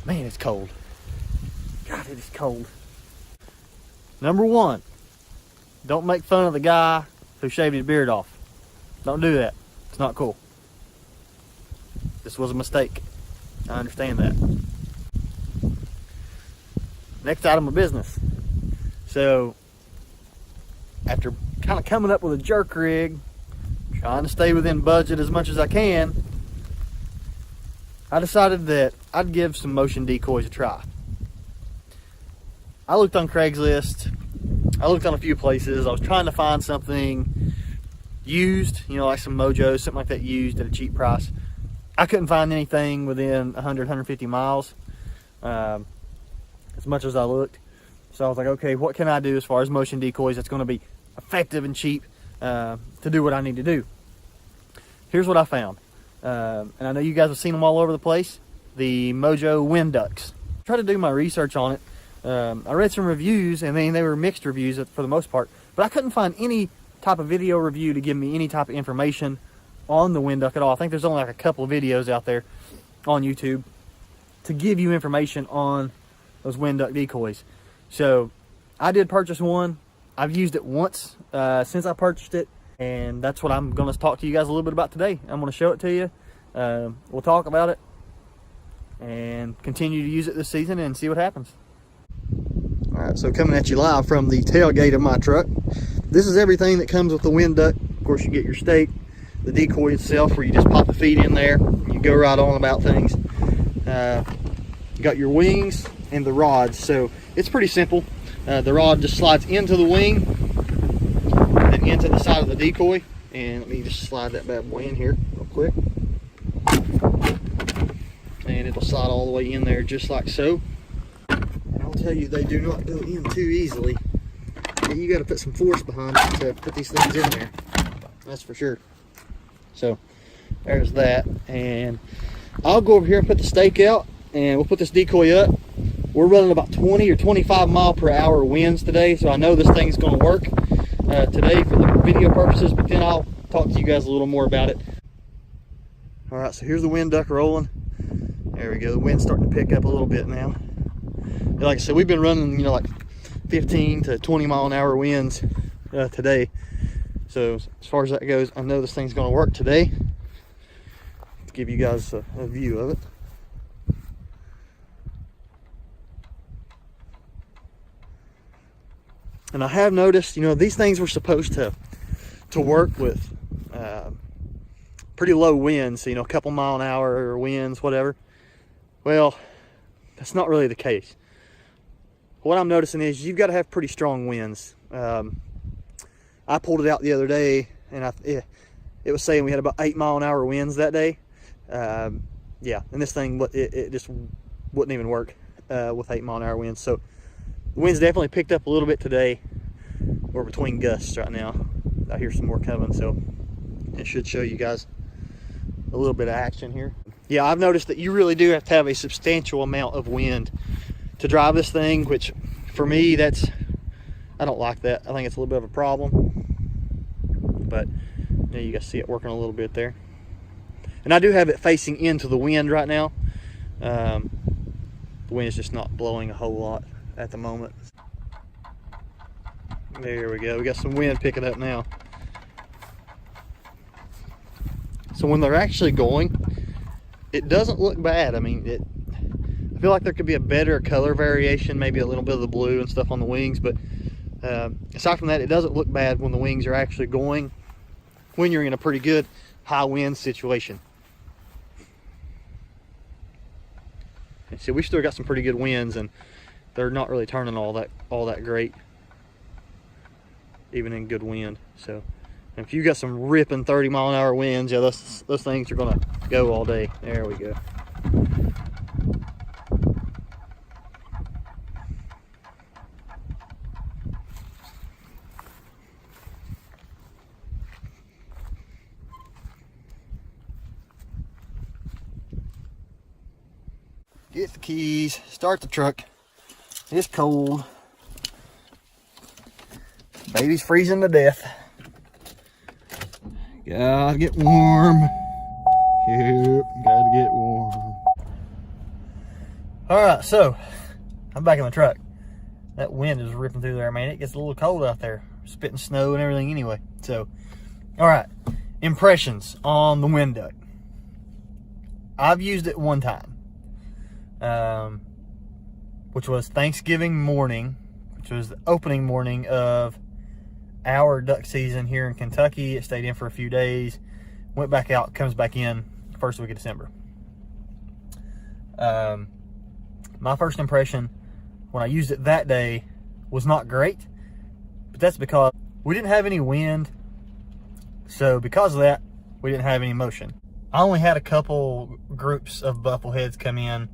Man, it's cold. God, it is cold. Number one, don't make fun of the guy who shaved his beard off. Don't do that. It's not cool. This was a mistake. I understand that. Next item of business. So, after kind of coming up with a jerk rig, trying to stay within budget as much as I can, I decided that I'd give some motion decoys a try. I looked on Craigslist. I looked on a few places. I was trying to find something used, you know, like some MOJO, something like that used at a cheap price. I couldn't find anything within 100, 150 miles, as much as I looked. So I was like, okay, what can I do as far as motion decoys that's going to be effective and cheap to do what I need to do? Here's what I found. And I know you guys have seen them all over the place. The MOJO wind ducks. I tried to do my research on it. I read some reviews, and they were mixed reviews for the most part, but I couldn't find any type of video review to give me any type of information on the wind duck at all. I think there's only like a couple of videos out there on YouTube to give you information on those wind duck decoys. So I did purchase one. I've used it once since I purchased it, and that's what I'm going to talk to you guys a little bit about today. I'm going to show it to you. We'll talk about it and continue to use it this season and see what happens. All right, so coming at you live from the tailgate of my truck. This is everything that comes with the wind duck. Of course, you get your stake, the decoy itself, where you just pop the feet in there. You go right on about things. You got your wings and the rods. So it's pretty simple. The rod just slides into the wing, then into the side of the decoy. And let me just slide that bad boy in here real quick. And it'll slide all the way in there just like so. And I'll tell you, they do not go in too easily. You got to put some force behind it to put these things in there. That's for sure. So there's that. And I'll go over here and put the stake out, and we'll put this decoy up. We're running about 20 or 25 mile per hour winds today, so I know this thing's going to work today for the video purposes, but then I'll talk to you guys a little more about it. All right, so here's the wind duck rolling. There we go. The wind's starting to pick up a little bit now. Like I said, we've been running, you know, like 15 to 20 mile an hour winds today. So as far as that goes, I know this thing's going to work today. To give you guys a view of it. And I have noticed, you know, these things were supposed to work with pretty low winds, you know, a couple mile an hour winds, whatever. Well, that's not really the case. What I'm noticing is you've got to have pretty strong winds. I pulled it out the other day, and it was saying we had about 8 mile an hour winds that day. Yeah, and this thing, it just wouldn't even work with 8 mile an hour winds. So the wind's definitely picked up a little bit today. We're between gusts right now. I hear some more coming, so it should show you guys a little bit of action here. Yeah, I've noticed that you really do have to have a substantial amount of wind to drive this thing, which for me, I don't like that. I think it's a little bit of a problem, but you know, you guys see it working a little bit there. And I do have it facing into the wind right now. The wind is just not blowing a whole lot at the moment. There we go. We got some wind picking up now. So when they're actually going, it doesn't look bad. I mean, I feel like there could be a better color variation, maybe a little bit of the blue and stuff on the wings, but aside from that, it doesn't look bad when the wings are actually going, when you're in a pretty good high wind situation. And see, we still got some pretty good winds, and they're not really turning all that great, even in good wind. So if you got some ripping 30 mile an hour winds, yeah, those things are gonna go all day. There we go. Get the keys, start the truck. It's cold. Baby's freezing to death. Gotta get warm. Yep, gotta get warm. All right, so I'm back in the truck. That wind is ripping through there, man. It gets a little cold out there, spitting snow and everything anyway. So, all right, impressions on the wind duck. I've used it one time, which was Thanksgiving morning, which was the opening morning of our duck season here in Kentucky. It stayed in for a few days, went back out, comes back in first week of December. My first impression when I used it that day was not great, but that's because we didn't have any wind. So because of that, we didn't have any motion. I only had a couple groups of buffleheads come in.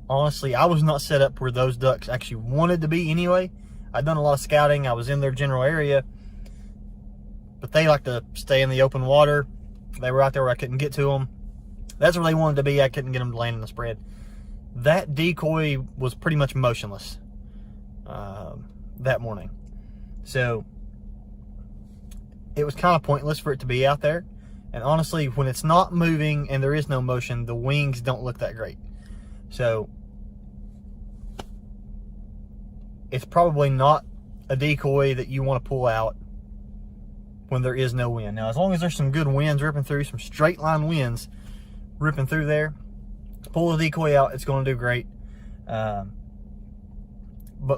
Honestly, I was not set up where those ducks actually wanted to be anyway. I'd done a lot of scouting. I was in their general area, but they like to stay in the open water. They were out there where I couldn't get to them. That's where they wanted to be. I couldn't get them to land in the spread. That decoy was pretty much motionless that morning. So it was kind of pointless for it to be out there. And honestly, when it's not moving and there is no motion, the wings don't look that great. So it's probably not a decoy that you want to pull out when there is no wind. Now, as long as there's some good winds ripping through, some straight line winds ripping through there, pull the decoy out, it's going to do great. But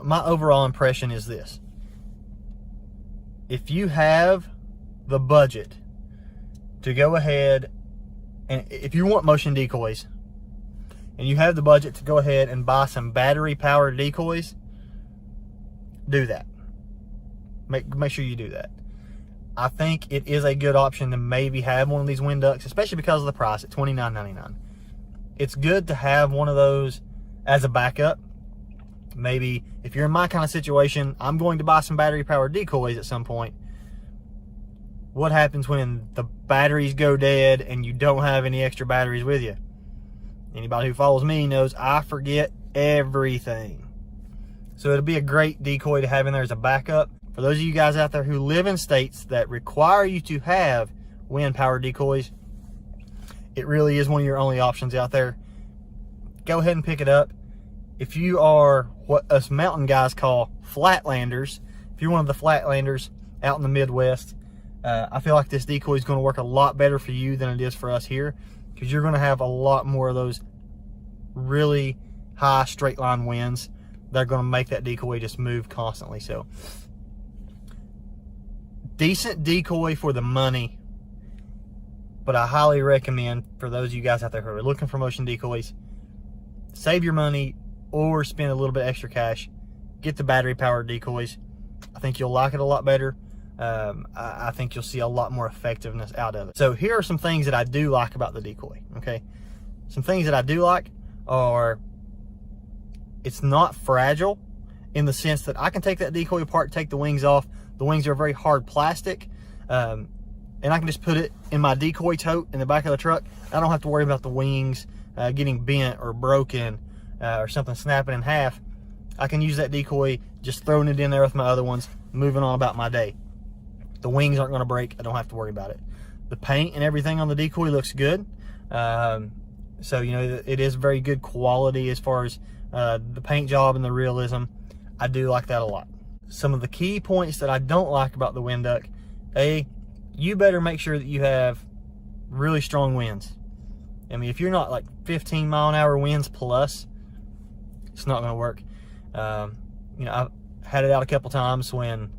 my overall impression is this. If you have the budget to go ahead, and if you want motion decoys, and you have the budget to go ahead and buy some battery powered decoys, do that. Make sure you do that. I think it is a good option to maybe have one of these wind ducks, especially because of the price at $29.99. It's good to have one of those as a backup. Maybe if you're in my kind of situation, I'm going to buy some battery powered decoys at some point. What happens when the batteries go dead and you don't have any extra batteries with you? Anybody who follows me knows I forget everything. So it'll be a great decoy to have in there as a backup. For those of you guys out there who live in states that require you to have wind powered decoys, it really is one of your only options out there. Go ahead and pick it up. If you are what us mountain guys call flatlanders, if you're one of the flatlanders out in the Midwest, I feel like this decoy is going to work a lot better for you than it is for us here, because you're going to have a lot more of those really high straight line winds that are going to make that decoy just move constantly. So decent decoy for the money, but I highly recommend for those of you guys out there who are looking for motion decoys, save your money or spend a little bit extra cash, get the battery powered decoys. I think you'll like it a lot better. I think you'll see a lot more effectiveness out of it. So here are some things that I do like about the decoy, okay? Some things that I do like are it's not fragile in the sense that I can take that decoy apart, take the wings off. The wings are very hard plastic, and I can just put it in my decoy tote in the back of the truck. I don't have to worry about the wings getting bent or broken or something snapping in half. I can use that decoy, just throwing it in there with my other ones, moving on about my day. The wings aren't going to break. I don't have to worry about it. The paint and everything on the decoy looks good. So, you know, it is very good quality as far as the paint job and the realism. I do like that a lot. Some of the key points that I don't like about the wind duck: you better make sure that you have really strong winds. I mean, if you're not like 15 mile an hour winds plus, it's not going to work. You know, I've had it out a couple times when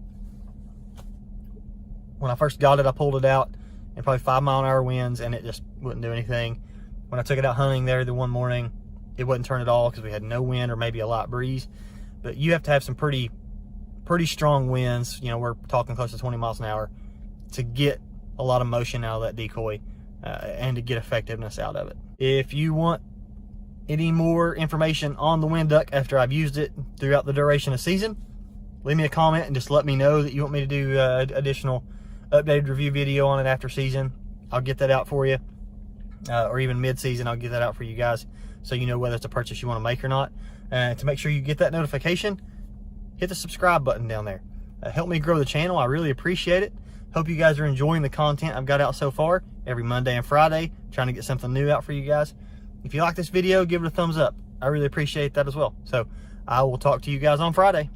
I first got it, I pulled it out in probably 5 mile an hour winds and it just wouldn't do anything. When I took it out hunting there the one morning, it wouldn't turn at all because we had no wind or maybe a light breeze. But you have to have some pretty strong winds. You know, we're talking close to 20 miles an hour to get a lot of motion out of that decoy and to get effectiveness out of it. If you want any more information on the wind duck after I've used it throughout the duration of season, leave me a comment and just let me know that you want me to do additional updated review video on it after season. I'll get that out for you, or even mid-season I'll get that out for you guys so you know whether it's a purchase you want to make or not. To make sure you get that notification, hit the subscribe button down there. Help me grow the channel. I really appreciate it. Hope you guys are enjoying the content I've got out so far every Monday and Friday, trying to get something new out for you guys. If you like this video, give it a thumbs up. I really appreciate that as well. So I will talk to you guys on Friday.